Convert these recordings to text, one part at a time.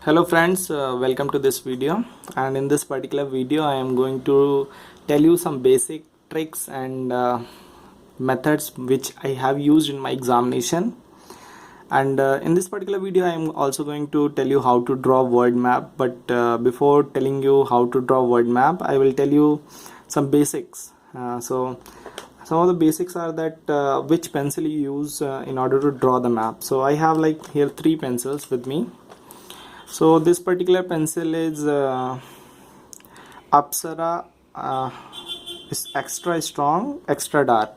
Hello friends, welcome to this video. And in this particular video I am going to tell you some basic tricks and methods which I have used in my examination. And in this particular video I am also going to tell you how to draw word map. But before telling you how to draw word map, I will tell you some basics. So some of the basics are that which pencil you use in order to draw the map. So I have like here 3 pencils with me. So this particular pencil is Apsara, is extra strong, extra dark.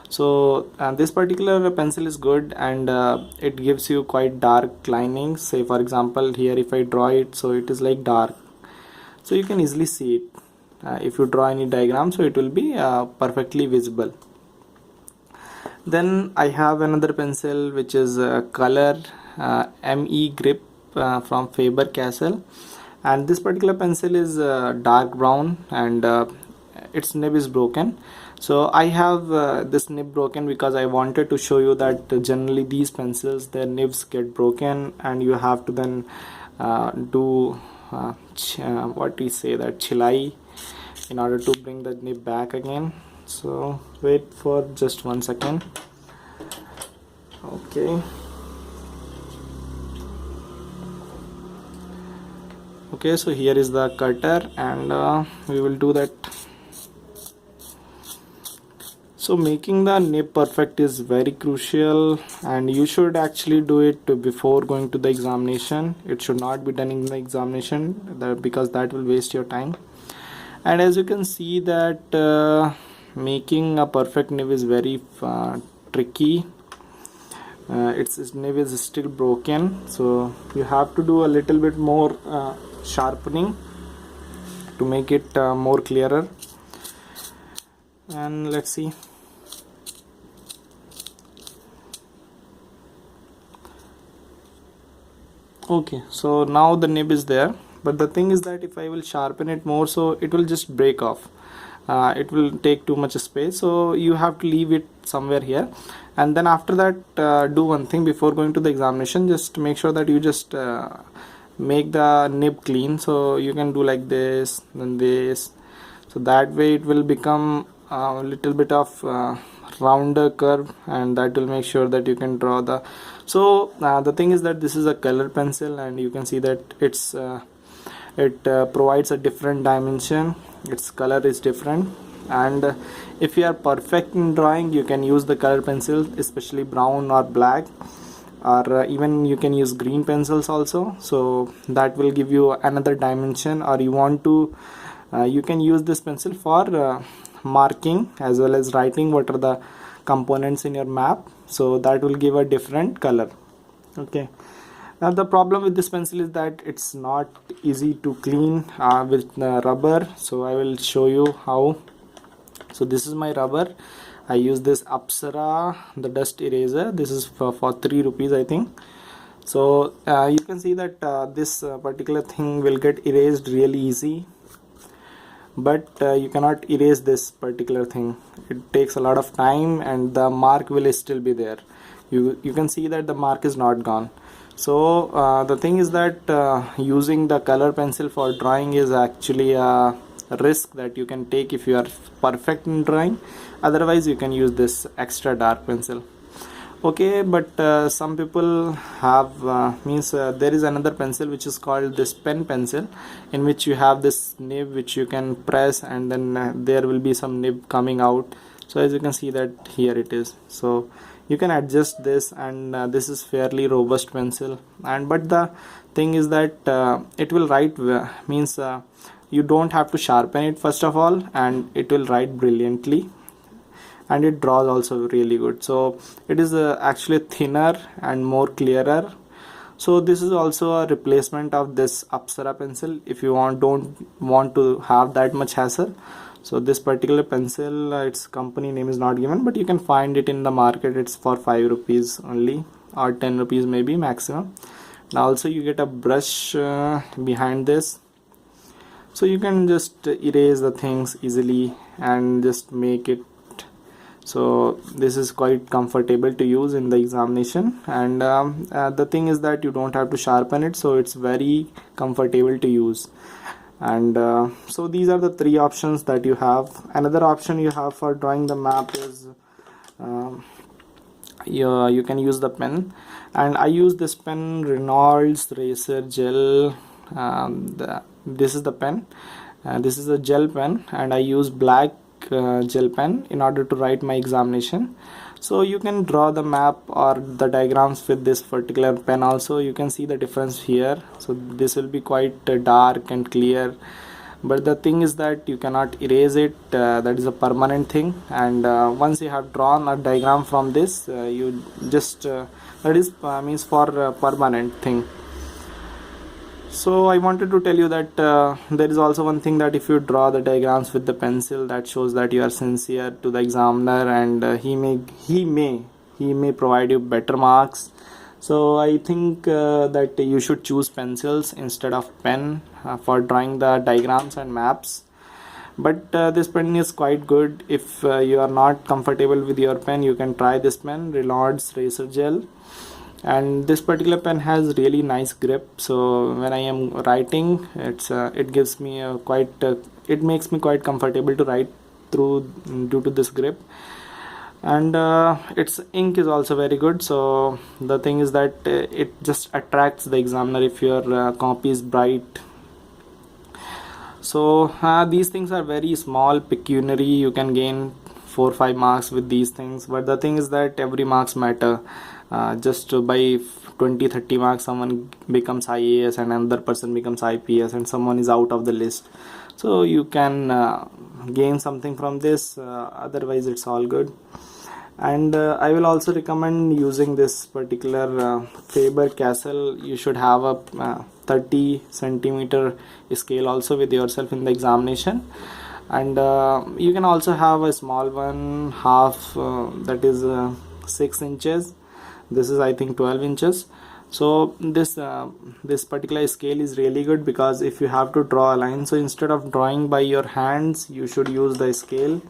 So this particular pencil is good, and it gives you quite dark linings. Say for example here if I draw it, so it is like dark, so you can easily see it. If you draw any diagram, so it will be perfectly visible. Then I have another pencil which is color ME grip from Faber-Castell, and this particular pencil is dark brown, and its nib is broken. So I have this nib broken because I wanted to show you that generally these pencils, their nibs get broken, and you have to then do what we say, that chilai, in order to bring the nib back again. So wait for just 1 second. Okay, so here is the cutter, and we will do that. So making the nib perfect is very crucial, and you should actually do it before going to the examination. It should not be done in the examination, because that will waste your time. And as you can see that making a perfect nib is very tricky. Its nib is still broken, so you have to do a little bit more sharpening to make it more clearer. And let's see. Okay, so now the nib is there, but the thing is that if I will sharpen it more, so it will just break off. It will take too much space, so you have to leave it somewhere here. And then after that, do one thing before going to the examination. Just make sure that you just make the nib clean. So you can do like this, then this, so that way it will become a little bit of rounder curve, and that will make sure that you can draw the. So the thing is that this is a color pencil, and you can see that it provides a different dimension. Its color is different, and if you are perfect in drawing, you can use the color pencil, especially brown or black, or even you can use green pencils also. So that will give you another dimension. Or you want to you can use this pencil for marking as well as writing what are the components in your map, so that will give a different color. Okay, now the problem with this pencil is that it's not easy to clean with rubber. So I will show you how. So this is my rubber. I use this Apsara, the dust eraser. This is for 3 rupees I think. So you can see that this particular thing will get erased really easy, but you cannot erase this particular thing. It takes a lot of time, and the mark will still be there. You can see that the mark is not gone. So the thing is that using the color pencil for drawing is actually a risk that you can take if you are perfect in drawing. Otherwise you can use this extra dark pencil. Okay, but some people have there is another pencil which is called this pen pencil, in which you have this nib which you can press, and then there will be some nib coming out. So as you can see that here it is. So you can adjust this, and this is fairly robust pencil. And but the thing is that it will write you don't have to sharpen it first of all, and it will write brilliantly, and it draws also really good. So it is actually thinner and more clearer. So this is also a replacement of this Apsara pencil if you don't want to have that much hassle. So this particular pencil, its company name is not given, but you can find it in the market. It's for 5 rupees only, or 10 rupees maybe maximum. Now also you get a brush behind this, so you can just erase the things easily and just make it so this is quite comfortable to use in the examination. And the thing is that you don't have to sharpen it, so it's very comfortable to use. And so these are the three options that you have. Another option you have for drawing the map is you can use the pen, and I use this pen, Reynolds Racer Gel. This is the pen, this is a gel pen, and I use black gel pen in order to write my examination. So you can draw the map or the diagrams with this particular pen also. You can see the difference here. So this will be quite dark and clear, but the thing is that you cannot erase it. That is a permanent thing. And once you have drawn a diagram from this, you just that is means for permanent thing. So I wanted to tell you that there is also one thing, that if you draw the diagrams with the pencil, that shows that you are sincere to the examiner, and he may provide you better marks. So I think that you should choose pencils instead of pen for drawing the diagrams and maps. But this pen is quite good. If you are not comfortable with your pen, you can try this pen, Reynolds Racer Gel. And this particular pen has really nice grip, so when I am writing, it gives me it makes me quite comfortable to write through due to this grip. And its ink is also very good. So the thing is that it just attracts the examiner if your copy is bright. So these things are very small, pecuniary. You can gain 4-5 marks with these things, but the thing is that every marks matter. Just by 20-30 marks someone becomes IAS and another person becomes IPS, and someone is out of the list. So you can gain something from this, otherwise it's all good. And I will also recommend using this particular Faber-Castell. You should have a 30 centimeter scale also with yourself in the examination. And you can also have a small one, half, that is 6 inches. This is I think 12 inches. So this particular scale is really good, because if you have to draw a line, so instead of drawing by your hands, you should use the scale.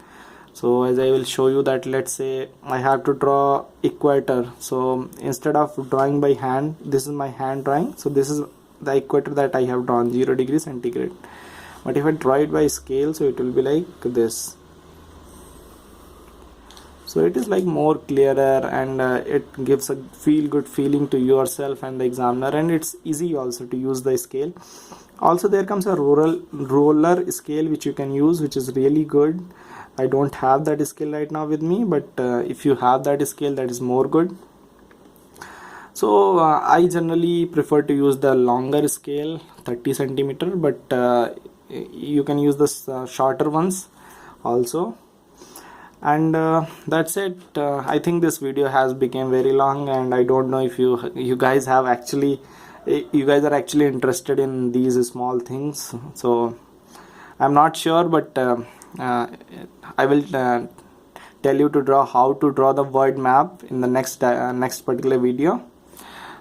So as I will show you that, let's say I have to draw equator. So instead of drawing by hand, this is my hand drawing. So this is the equator that I have drawn, 0 degrees centigrade. But if I draw it by scale, so it will be like this. So it is like more clearer, and it gives a good feeling to yourself and the examiner, and it's easy also to use the scale. Also there comes a roller scale which you can use, which is really good. I don't have that scale right now with me, but if you have that scale, that is more good. So I generally prefer to use the longer scale, 30 centimeter, but you can use the shorter ones also. And that's it. I think this video has become very long, and I don't know if you guys are actually interested in these small things. So I'm not sure, but I will tell you to draw how to draw the word map in the next particular video.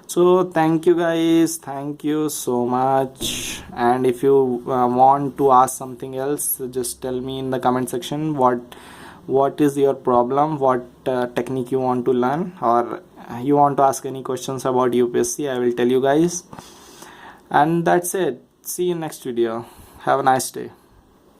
So thank you guys, thank you so much. And if you want to ask something else, just tell me in the comment section what is your problem, what technique you want to learn, or you want to ask any questions about UPSC. I will tell you guys. And that's it. See you next video. Have a nice day.